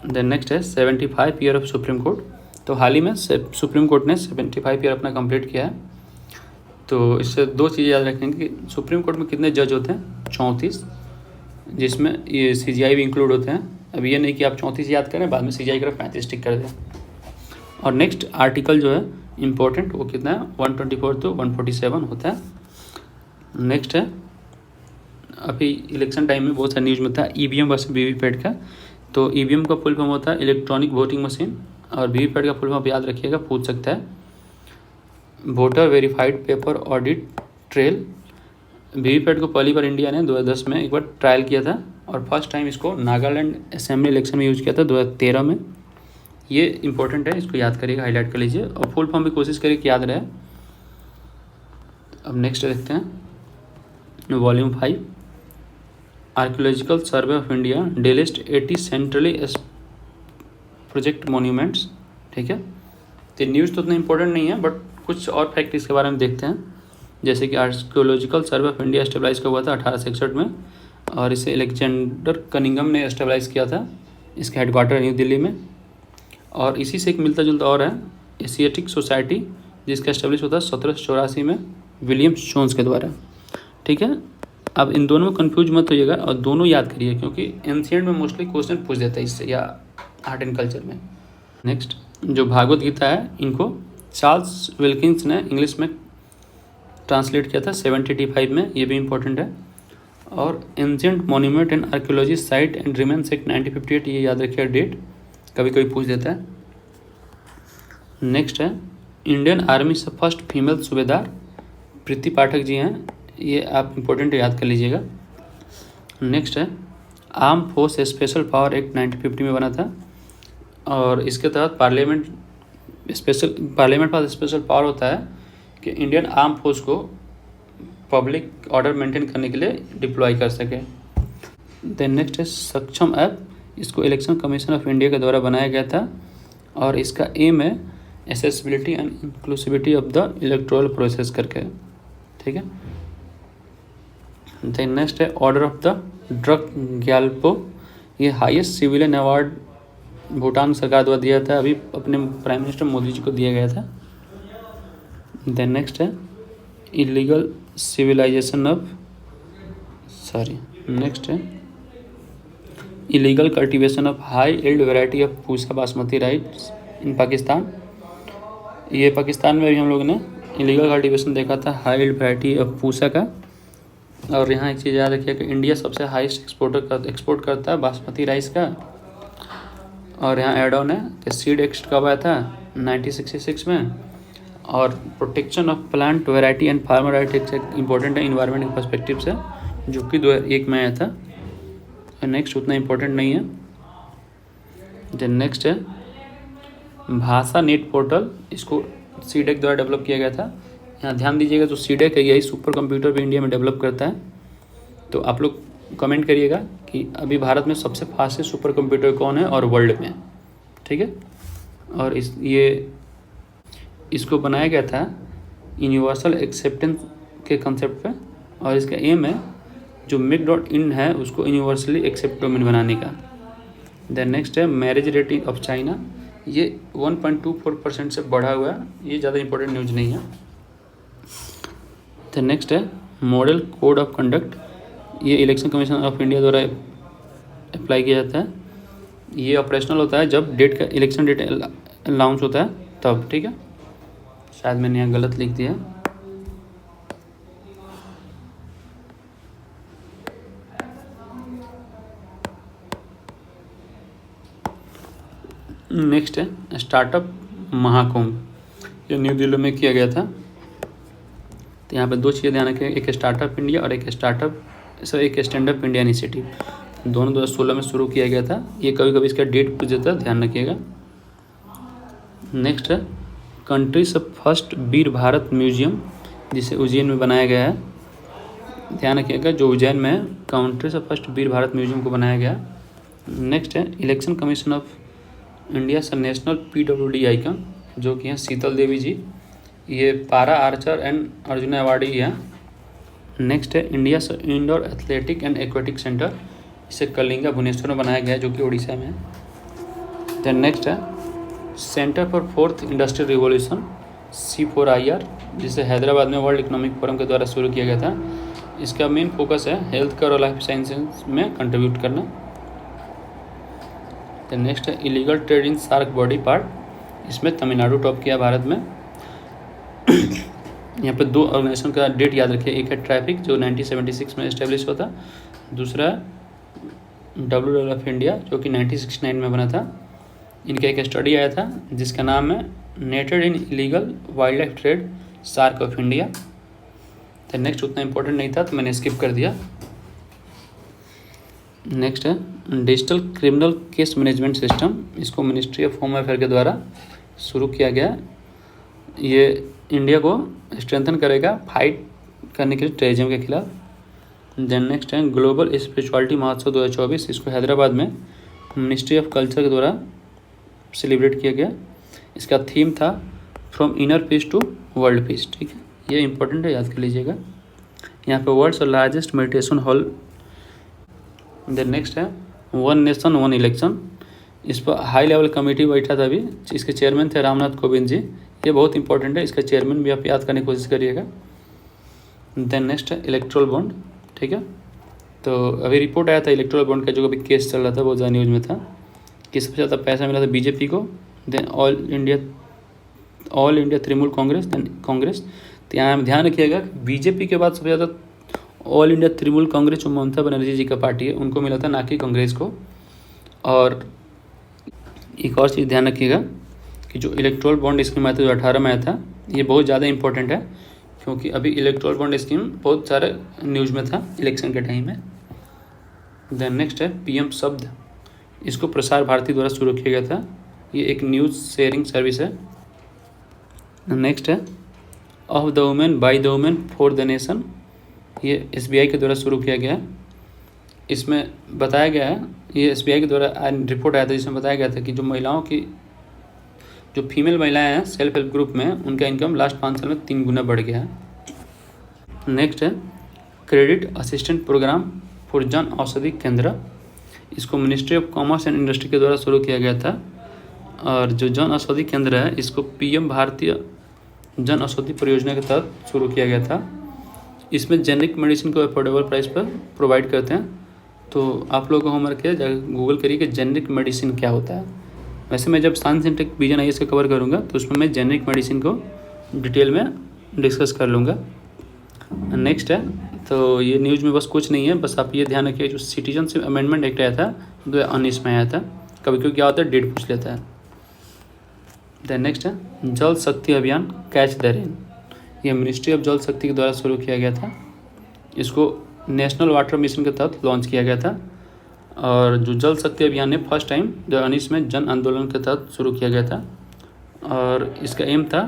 देन नेक्स्ट है 75 ईयर ऑफ सुप्रीम कोर्ट। तो हाल ही में सुप्रीम कोर्ट ने 75 ईयर अपना कंप्लीट किया है। तो इससे 2 चीज़ें याद रखेंगे कि सुप्रीम कोर्ट में कितने जज होते हैं, 34, जिसमें ये CGI भी इंक्लूड होते हैं। अब ये नहीं कि आप 34 याद करें, बाद में CGI कर 35 टिक कर दें। और नेक्स्ट आर्टिकल जो है इम्पोर्टेंट, वो कितना है, 124 to 147 होता है। नेक्स्ट है, अभी इलेक्शन टाइम में बहुत सारा न्यूज़ में था EVM वर्सेस VVPAT का। तो EVM का फुल फॉर्म होता है इलेक्ट्रॉनिक वोटिंग मशीन, और VVPAT का फुल फॉर्म याद रखिएगा, पूछ सकता है, voter verified paper audit trail. VVPAT को पहली बार इंडिया ने 2010 में एक बार ट्रायल किया था, और फर्स्ट टाइम इसको नागालैंड असेंबली इलेक्शन में यूज़ किया था 2013 में। ये इंपॉर्टेंट है, इसको याद करिएगा, हाईलाइट कर लीजिए, और फुल फॉर्म भी कोशिश करिए कि याद रहे। अब नेक्स्ट देखते हैं volume 5, archaeological survey of India delist 80 centrally project monuments. ठीक है, तो न्यूज़ तो उतना इंपॉर्टेंट नहीं है, बट कुछ और फैक्ट इसके बारे में देखते हैं। जैसे कि आर्कियोलॉजिकल सर्वे ऑफ इंडिया एस्टेब्लाइज कब हुआ था, 1861 में, और इसे अलेक्जेंडर कनिंगम ने एस्टेब्लाइज किया था। इसका हेडक्वार्टर न्यू दिल्ली में। और इसी से एक मिलता जुलता और है एशियाटिक सोसाइटी, जिसका एस्टेब्लिश होता है 1784 में विलियम जोन्स के द्वारा। ठीक है, अब इन दोनों में कंफ्यूज मत होइएगा, और दोनों याद करिए, क्योंकि एंशिएंट में मोस्टली क्वेश्चन पूछ देता है इससे, या आर्ट एंड कल्चर में। नेक्स्ट जो भागवत गीता है, इनको चार्ल्स विल्किंस ने इंग्लिश में ट्रांसलेट किया था 1785 में, ये भी इम्पोर्टेंट है। और ancient monument and archaeology site and remains act 1958, ये याद रखिए डेट, कभी कोई पूछ देता है। नेक्स्ट है इंडियन आर्मी से फर्स्ट फीमेल सूबेदार प्रीति पाठक जी हैं, ये आप इम्पोर्टेंट याद कर लीजिएगा। नेक्स्ट है arm force special power act 1950 में बना था, और इसके तहत पार्लियामेंट पास स्पेशल पावर होता है कि इंडियन आर्म फोर्स को पब्लिक ऑर्डर मेंटेन करने के लिए डिप्लॉय कर सके। देन नेक्स्ट है सक्षम ऐप। इसको इलेक्शन कमीशन ऑफ इंडिया के द्वारा बनाया गया था और इसका एम है accessibility and inclusivity of the electoral process करके, ठीक है। देन नेक्स्ट है order of the drug Gyalpo. ये हाईएस्ट सिविलियन अवार्ड भूटान सरकार द्वारा दिया था, अभी अपने प्राइम मिनिस्टर मोदी जी को दिया गया था। देन नेक्स्ट है इलीगल सिविलाइजेशन ऑफ नेक्स्ट है illegal cultivation of high yield variety of Pusa Basmati rice in Pakistan. ये पाकिस्तान में भी हम लोग ने इलीगल कल्टीवेशन देखा था high yield variety of Pusa का। और यहाँ एक चीज़ याद रखिए कि इंडिया सबसे हाईएस्ट एक्सपोर्ट करता है बासमती राइस का। और यहाँ एड ऑन है कि सीड एक्ट कब आया था 1966 में। और protection of plant variety and farmer right important है इन्वायरमेंट के पर्सपेक्टिव से, जो कि 2001 में आया था। नेक्स्ट उतना इम्पोर्टेंट नहीं है। देन नेक्स्ट है भाषा नेट पोर्टल। इसको सीडेक द्वारा डेवलप किया गया था। यहाँ ध्यान दीजिएगा, जो सीडेक है यही सुपर कंप्यूटर भी इंडिया में डेवलप करता है। तो आप लोग कमेंट करिएगा कि अभी भारत में सबसे फास्टेस्ट सुपर कंप्यूटर कौन है और वर्ल्ड में, ठीक है। और इसको बनाया गया था यूनिवर्सल एक्सेप्टेंस के कंसेप्ट पे। और इसका एम है जो MIG.in है उसको यूनिवर्सली एक्सेप्ट डोमेन बनाने का। देन नेक्स्ट है मैरिज रेट ऑफ चाइना। ये 1.24% से बढ़ा हुआ है, ये ज़्यादा इंपॉर्टेंट न्यूज़ नहीं है। देन नेक्स्ट है मॉडल कोड ऑफ कंडक्ट। ये इलेक्शन कमीशन ऑफ इंडिया द्वारा अप्लाई किया जाता है। ये ऑपरेशनल होता है जब इलेक्शन डेट अनाउंस होता है तब, ठीक है। शायद मैंने यहाँ गलत लिख दिया। नेक्स्ट है स्टार्टअप महाकुंभ। ये न्यू दिल्ली में किया गया था। तो यहाँ पे दो चीज़ें ध्यान रखें, एक स्टार्टअप इंडिया और एक एक स्टैंड अप इंडिया इनिशिएटिव। दोनों 2016 में शुरू किया गया था। ये कभी कभी इसका डेट पूछ देता है, ध्यान रखिएगा। नेक्स्ट है कंट्रीज फर्स्ट वीर भारत म्यूजियम, जिसे उज्जैन में बनाया गया है। ध्यान रखिएगा, जो उज्जैन में है कंट्रीज फर्स्ट वीर भारत म्यूजियम को बनाया गया। नेक्स्ट है इलेक्शन कमीशन ऑफ इंडिया से नेशनल PWD आइकन, जो कि हैं शीतल देवी जी। ये पारा आर्चर एंड अर्जुन अवार्डी है। नेक्स्ट है इंडिया से indoor athletic and aquatic centre, इसे कलिंगा भुवनेश्वर में बनाया गया है, जो कि उड़ीसा में है। देन नेक्स्ट है centre for fourth industrial revolution C4IR, जिसे हैदराबाद में वर्ल्ड इकोनॉमिक फोरम के द्वारा शुरू किया गया था। इसका मेन फोकस है हेल्थ केयर और लाइफ साइंसेज में कंट्रीब्यूट करना। देन नेक्स्ट है illegal trade in shark body part, इसमें तमिलनाडु टॉप किया भारत में। यहाँ पे दो ऑर्गेनाइजेशन का डेट याद रखिए, एक है ट्रैफिक जो 1976 में इस्टेब्लिश हुआ था, दूसरा WWF इंडिया जो कि 1969 में बना था। इनका एक स्टडी आया था जिसका नाम है netted in illegal wild life trade shark of India. तो नेक्स्ट उतना इम्पोर्टेंट नहीं था तो मैंने स्किप कर दिया। नेक्स्ट है digital criminal case management system, इसको मिनिस्ट्री ऑफ होम अफेयर के द्वारा शुरू किया गया। ये इंडिया को स्ट्रेंथन करेगा फाइट करने के लिए टेररिज्म के खिलाफ। देन नेक्स्ट है ग्लोबल स्पिरिचुअलिटी महोत्सव 2024, इसको हैदराबाद में मिनिस्ट्री ऑफ कल्चर के द्वारा सेलिब्रेट किया गया। इसका थीम था from inner peace to world peace, ठीक है, ये इंपॉर्टेंट है, याद कर लीजिएगा। यहाँ पे world's largest meditation hall. Then next है वन नेशन वन इलेक्शन, इस पर हाई लेवल कमेटी बैठा था अभी, इसके चेयरमैन थे रामनाथ कोविंद जी। ये बहुत इंपॉर्टेंट है, इसका चेयरमैन भी आप याद करने की कोशिश करिएगा। देन नेक्स्ट है इलेक्ट्रल बॉन्ड, ठीक है। तो अभी रिपोर्ट आया था इलेक्ट्रल बॉन्ड का, जो अभी केस चल रहा था, बहुत ज़्यादा न्यूज़ में था कि सबसे ज़्यादा पैसा मिला था बीजेपी को, then all India Trinamool Congress, then Congress. तो यहाँ ध्यान रखिएगा बीजेपी के बाद सबसे ज़्यादा ऑल इंडिया तृणमूल कांग्रेस जो ममता बनर्जी जी का पार्टी है उनको मिला था, ना कि कांग्रेस को। और एक और चीज़ ध्यान रखिएगा कि जो इलेक्ट्रल बॉन्ड स्कीम आया था 2018 में आया था, ये बहुत ज़्यादा इंपॉर्टेंट है क्योंकि अभी इलेक्ट्रल बॉन्ड स्कीम बहुत सारे न्यूज़ में था इलेक्शन के टाइम में। देन नेक्स्ट है PM शब्द, इसको प्रसार भारती द्वारा शुरू किया गया था। ये एक न्यूज़ शेयरिंग सर्विस है। नेक्स्ट है of the women by the women for the nation, ये SBI के द्वारा शुरू किया गया है। इसमें बताया गया है, ये SBI के द्वारा रिपोर्ट आया था जिसमें बताया गया था कि जो महिलाओं की, जो फीमेल महिलाएं हैं सेल्फ हेल्प ग्रुप में, उनका इनकम लास्ट 5 साल में 3 गुना बढ़ गया है। नेक्स्ट है credit assistant programme for Jan Aushadhi केंद्र। इसको ministry of commerce and industry के द्वारा शुरू किया गया था। और जो जन औषधि केंद्र है इसको PM भारतीय जन औषधि परियोजना के तहत शुरू किया गया था। इसमें जेनरिक मेडिसिन को अफोर्डेबल प्राइस पर प्रोवाइड करते हैं। तो आप लोगों को होमवर्क है, जाकर गूगल करिए कि जेनरिक मेडिसिन क्या होता है। वैसे मैं जब science and tech vision IAS का कवर करूँगा तो उसमें मैं जेनरिक मेडिसिन को डिटेल में डिस्कस कर लूँगा। नेक्स्ट है, तो ये न्यूज़ में बस कुछ नहीं है, बस आप ये ध्यान रखिए जो सिटीजनशिप अमेंडमेंट एक्ट आया था 2019 में आया था। कभी कभी क्या होता है, डेट पूछ लेता है। देन नेक्स्ट है जल शक्ति अभियान कैच द रेन। ये मिनिस्ट्री ऑफ जल शक्ति के द्वारा शुरू किया गया था। इसको नेशनल वाटर मिशन के तहत लॉन्च किया गया था। और जो जल शक्ति अभियान ने फर्स्ट टाइम 2019 में जन आंदोलन के तहत शुरू किया गया था। और इसका एम था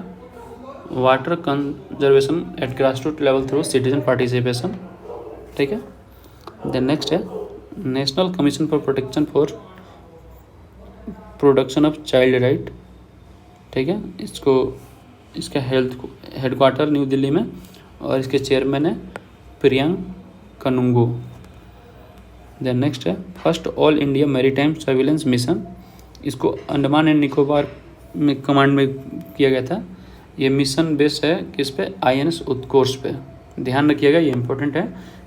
water conservation at grassroot level through citizen participation. ठीक है। देन नेक्स्ट है national commission for protection for production of child right. ठीक है। इसका हेडक्वार्टर न्यू दिल्ली में और इसके चेयरमैन है प्रियंक कनुंगो। देन नेक्स्ट है first all India maritime surveillance mission. इसको अंडमान एंड निकोबार में कमांड में किया गया था। ये मिशन बेस्ड है किस पे, INS उत्कर्ष पे। ध्यान रखिएगा, ये इंपॉर्टेंट है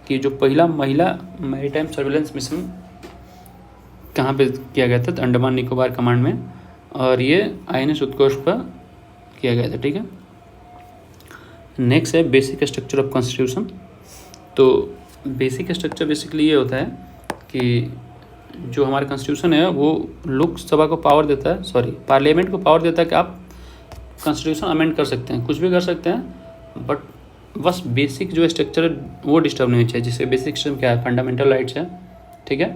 कि जो पहला महिला मैरीटाइम सर्विलेंस मिशन कहाँ पे किया गया था, तो अंडमान निकोबार कमांड में, और ये INS उत्कर्ष पर किया गया था। ठीक है। नेक्स्ट है बेसिक स्ट्रक्चर ऑफ कॉन्स्टिट्यूशन। तो बेसिक स्ट्रक्चर बेसिकली ये होता है कि जो हमारा कॉन्स्टिट्यूशन है वो लोकसभा को पावर देता है, पार्लियामेंट को पावर देता है कि आप कॉन्स्टिट्यूशन अमेंड कर सकते हैं, कुछ भी कर सकते हैं, बट बस बेसिक जो स्ट्रक्चर है वो डिस्टर्ब नहीं चाहिए। जिससे बेसिक सिस्टम क्या है, फंडामेंटल राइट्स है। ठीक है।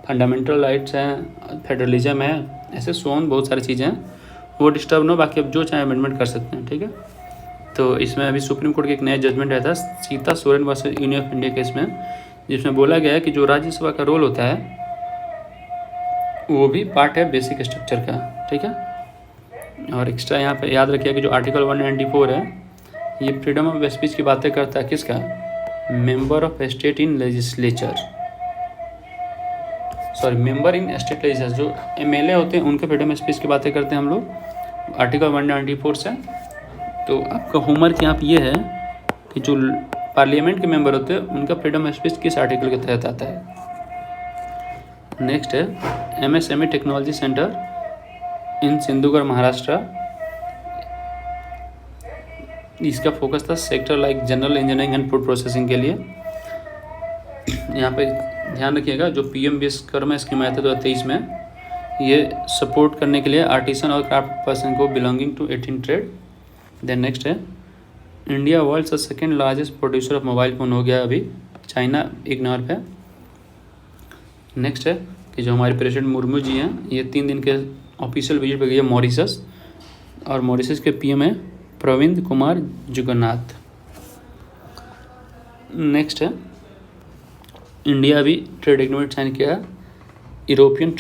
फंडामेंटल राइट्स हैं, फेडरलिज्म है, ऐसे सोन बहुत सारी चीज़ें हैं, वो डिस्टर्ब ना, बाकी अब जो चाहे अमेंडमेंट कर सकते हैं। ठीक है। तो इसमें अभी सुप्रीम कोर्ट का एक नया जजमेंट आया था Sita Soren versus union of India case में, जिसमें बोला गया है कि जो राज्यसभा का रोल होता है वो भी पार्ट है बेसिक स्ट्रक्चर का। ठीक है। और एक्स्ट्रा यहाँ पे याद रखिए कि जो आर्टिकल 194 है ये फ्रीडम ऑफ स्पीच की बातें करता है। किसका, member of state in legislature, member in state legislature, जो MLA होते हैं उनके फ्रीडम ऑफ स्पीच की बातें करते हैं हम लोग आर्टिकल 194 से। तो आपका होमवर्क यहाँ पे ये है कि जो पार्लियामेंट के मेंबर होते हैं उनका फ्रीडम ऑफ स्पीच किस आर्टिकल के तहत आता है। नेक्स्ट है MSME टेक्नोलॉजी सेंटर इन सिंधुगढ़ महाराष्ट्र। इसका फोकस था sector like general engineering and food processing के लिए। यहाँ पे ध्यान रखिएगा जो PM विश्वकर्मा स्कीम आया था 2023 में, ये सपोर्ट करने के लिए आर्टिसन और क्राफ्ट पर्सन को belonging to 18 trade. Then next है इंडिया वर्ल्ड का second largest producer of mobile phone हो गया अभी, चाइना इग्नोर पे। नेक्स्ट है कि जो हमारे प्रेसिडेंट मुर्मू जी हैं ये 3 दिन के ऑफिशियल विजिट पे गए मॉरिशस, और मॉरिशस के PM है प्रविंद कुमार जुगन्नाथ। नेक्स्ट है इंडिया अभी ट्रेड एग्रीमेंट साइन किया है यूरोपियन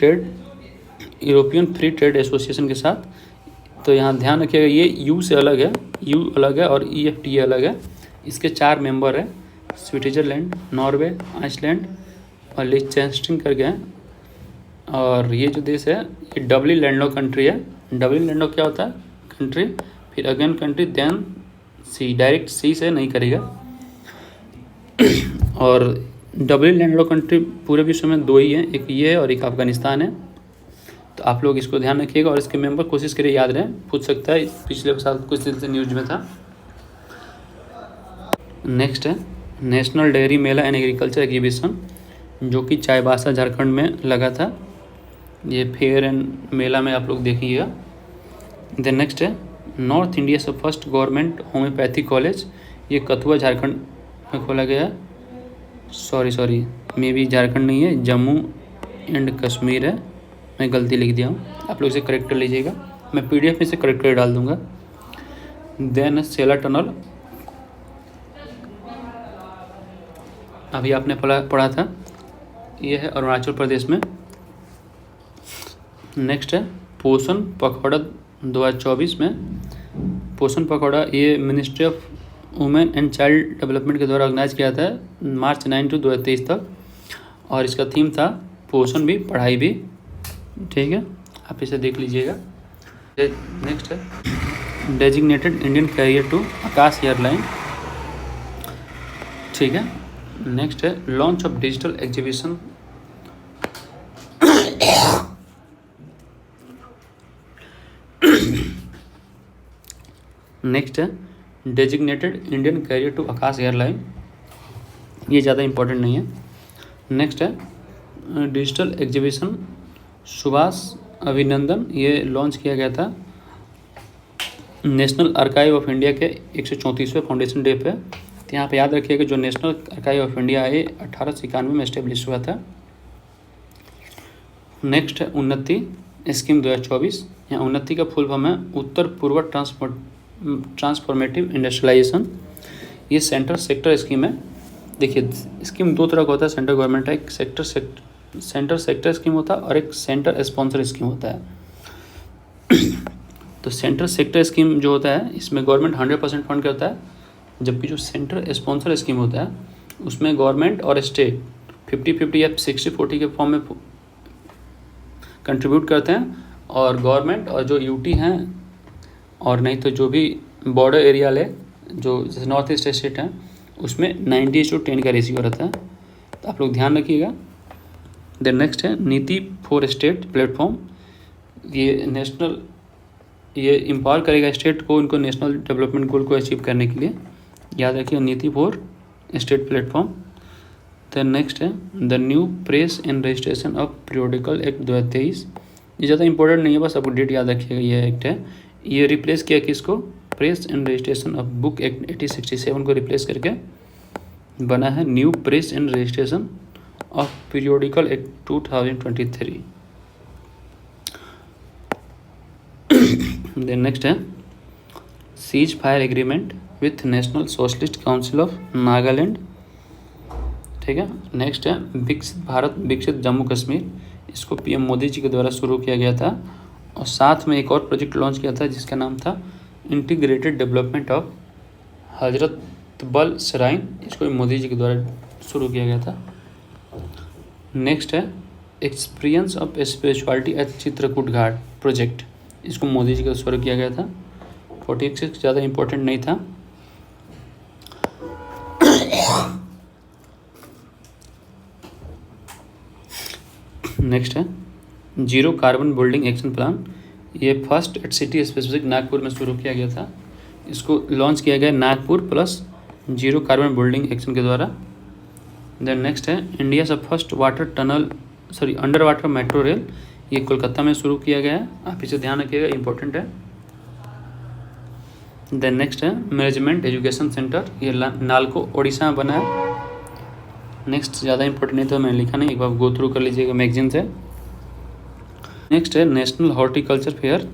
फ्री ट्रेड एसोसिएशन के साथ। तो यहाँ ध्यान रखिएगा ये यू से अलग है, यू अलग है और EFTA अलग है। इसके 4 मेंबर है, स्विट्जरलैंड, नॉर्वे, आइसलैंड और लिechtenstein करके हैं। और ये जो देश है ये डबली लैंडलॉक कंट्री है। डबली लैंडलॉक क्या होता है, कंट्री फिर अगेन कंट्री देन सी, डायरेक्ट सी से नहीं करेगा। और डबली लैंडलॉक कंट्री पूरे विश्व में 2 ही हैं, एक ये है और एक अफगानिस्तान है। तो आप लोग इसको ध्यान रखिएगा और इसके मेंबर कोशिश करिए याद रहें, पूछ सकता है, पिछले साल कुछ दिन से न्यूज में था। नेक्स्ट है national dairy Mela and agriculture exhibition, जो कि चाईबासा झारखंड में लगा था। ये फेयर एंड मेला में आप लोग देखिएगा। देन नेक्स्ट है नॉर्थ इंडिया से फर्स्ट गवर्नमेंट होम्योपैथी कॉलेज, ये कथुआ झारखंड में खोला गया है। सॉरी मे भी झारखंड नहीं है, जम्मू एंड कश्मीर है, मैं गलती लिख दिया हूँ, आप लोग इसे करेक्ट कर लीजिएगा, मैं PDF में से करेक्ट कर डाल दूँगा। देन सेला टनल अभी आपने पढ़ा था, ये है अरुणाचल प्रदेश में। नेक्स्ट है पोषण पखवाड़ा 2024 में। पोषण पखवाड़ा ये ministry of women and child development के द्वारा ऑर्गेनाइज किया था मार्च 9 to 2023 तक, और इसका थीम था पोषण भी पढ़ाई भी। ठीक है, आप इसे देख लीजिएगा। नेक्स्ट है designated Indian carrier to Akash airline. ठीक है, नेक्स्ट है launch of digital exhibition. Next है designated Indian carrier to Akash airline, ये ज़्यादा इम्पोर्टेंट नहीं है। नेक्स्ट है डिजिटल एग्जीबिशन सुभाष अभिनंदन, ये लॉन्च किया गया था नेशनल आर्काइव ऑफ इंडिया के 134वें फाउंडेशन डे पे। तो यहाँ पे याद रखिएगा जो नेशनल आर्काइव ऑफ इंडिया है 1891 में इस्टेब्लिश हुआ था। नेक्स्ट है उन्नति स्कीम 2024। यहाँ उन्नति का फुल फॉर्म है उत्तर पूर्व ट्रांसफॉर्मेटिव इंडस्ट्रियलाइजेशन। ये सेंटर सेक्टर स्कीम है। देखिए स्कीम दो तरह का होता है सेंट्रल गवर्नमेंट का, एक सेंटर सेक्टर स्कीम होता है और एक सेंटर स्पॉन्सर स्कीम होता है। तो सेंटर सेक्टर स्कीम जो होता है इसमें गवर्नमेंट 100% फंड करता है, जबकि जो सेंटर स्पॉन्सर स्कीम होता है उसमें गवर्नमेंट और स्टेट 50-50 या 60-40 के फॉर्म में कंट्रीब्यूट करते हैं, और गवर्नमेंट और जो यूटी हैं और नहीं तो जो भी बॉर्डर एरिया ले जो जैसे नॉर्थ ईस्ट स्टेट हैं उसमें 90:10 का रेशियो रहता है। तो आप लोग ध्यान रखिएगा। देन नेक्स्ट है नीति फॉर स्टेट प्लेटफॉर्म। ये नेशनल ये एम्पावर करेगा स्टेट को उनको नेशनल डेवलपमेंट गोल को अचीव करने के लिए। याद रखिए NITI for state platform. Then next है the new press and registration of periodical act 2023। ये ज़्यादा इंपॉर्टेंट नहीं है, बस आपको डेट याद रखिएगा। ये एक्ट है, ये रिप्लेस किया किसको, press and registration of book act 1867 को रिप्लेस करके बना है new press and registration of periodical act 2023। Then next है cease fire agreement with national socialist council of Nagaland. ठीक है, नेक्स्ट है विकसित भारत विकसित जम्मू कश्मीर। इसको पीएम मोदी जी के द्वारा शुरू किया गया था, और साथ में एक और प्रोजेक्ट लॉन्च किया था जिसका नाम था इंटीग्रेटेड डेवलपमेंट ऑफ हजरत बल श्राइन। इसको भी मोदी जी के द्वारा शुरू किया गया था। नेक्स्ट है experience of spirituality at Chitrakoot Ghat project. इसको मोदी जी का शुरू किया गया था। 46 ज़्यादा इम्पोर्टेंट नहीं था। नेक्स्ट है zero carbon building action plan. ये first at city specific Nagpur में शुरू किया गया था। इसको लॉन्च किया गया Nagpur plus zero carbon building action के द्वारा। देन नेक्स्ट है इंडिया से first under water metro rail. ये कोलकाता में शुरू किया गया है, आप इसे ध्यान रखिएगा, इंपॉर्टेंट है। देन नेक्स्ट है मैनेजमेंट एजुकेशन सेंटर। ये नालको ओडिशा में बना है। नेक्स्ट ज़्यादा इंपॉर्टेंट नहीं था, मैंने लिखा नहीं, एक बार गो थ्रू कर लीजिएगा मैगजीन से। नेक्स्ट है नेशनल हॉर्टिकल्चर फेयर।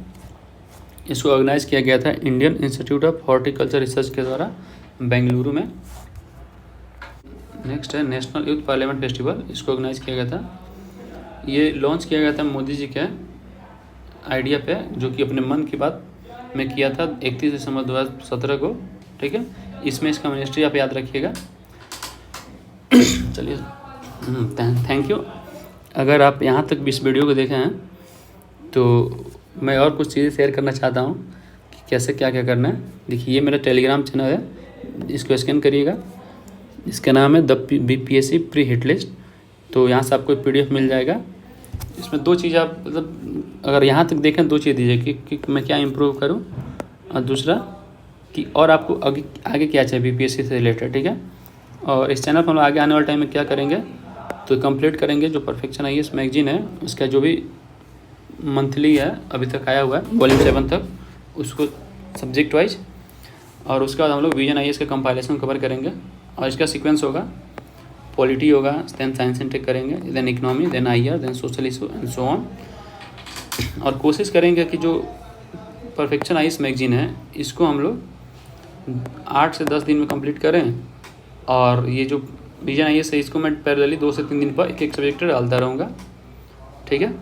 इसको ऑर्गेनाइज किया गया था Indian institute of horticulture research के द्वारा बेंगलुरु में। नेक्स्ट है नेशनल यूथ पार्लियामेंट फेस्टिवल। इसको ऑर्गेनाइज किया गया था, ये लॉन्च किया गया था मोदी जी के आइडिया पे, जो कि अपने मन की बात में किया था 31 दिसंबर 2017 को। ठीक है, इसमें इसका मिनिस्ट्री आप याद रखिएगा। चलिए, थैंक यू। अगर आप यहाँ तक इस वीडियो को देखे हैं तो मैं और कुछ चीज़ें शेयर करना चाहता हूँ कि कैसे क्या क्या करना है। देखिए ये मेरा टेलीग्राम चैनल है, इसको स्कैन करिएगा। इसका नाम है the BPSC pre hit list. तो यहाँ से आपको PDF मिल जाएगा। इसमें दो चीज़ आप मतलब अगर यहाँ तक देखें, दो चीज़ दीजिए कि मैं क्या इम्प्रूव करूँ, और दूसरा कि और आपको आगे क्या चाहिए BPSC से रिलेटेड। ठीक है, और इस चैनल पर हम आगे आने वाले टाइम में क्या करेंगे तो कंप्लीट करेंगे जो परफेक्शन IAS मैगजीन है, उसका जो भी मंथली है अभी तक आया हुआ है वॉल्यूम 7 तक, उसको सब्जेक्ट वाइज, और उसके बाद हम लोग विजन IAS का कंपाइलेशन कवर करेंगे। और इसका सीक्वेंस होगा पॉलिटी होगा, देन साइंस एंड टेक करेंगे, then economy, then IR, then social issue and so on. और कोशिश करेंगे कि जो परफेक्शन IAS मैगजीन है इसको हम लोग 8 से 10 दिन में कंप्लीट करें, और ये जो विजन आई है इसको मैं पैरेलली 2 से 3 दिन पर एक सब्जेक्ट डालता रहूँगा, ठीक है।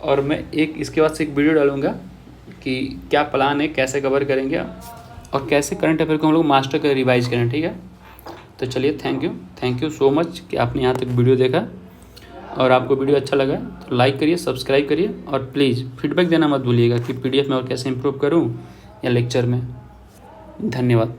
और मैं इसके बाद से एक वीडियो डालूँगा कि क्या प्लान है, कैसे कवर करेंगे और कैसे करंट अफेयर को हम लोग मास्टर कर रिवाइज करें, ठीक है। तो चलिए, थैंक यू सो मच कि आपने यहाँ तक वीडियो देखा। और आपको वीडियो अच्छा लगा तो लाइक करिए, सब्सक्राइब करिए और प्लीज़ फीडबैक देना मत भूलिएगा कि PDF में और कैसे इम्प्रूव करूँ या लेक्चर में। धन्यवाद।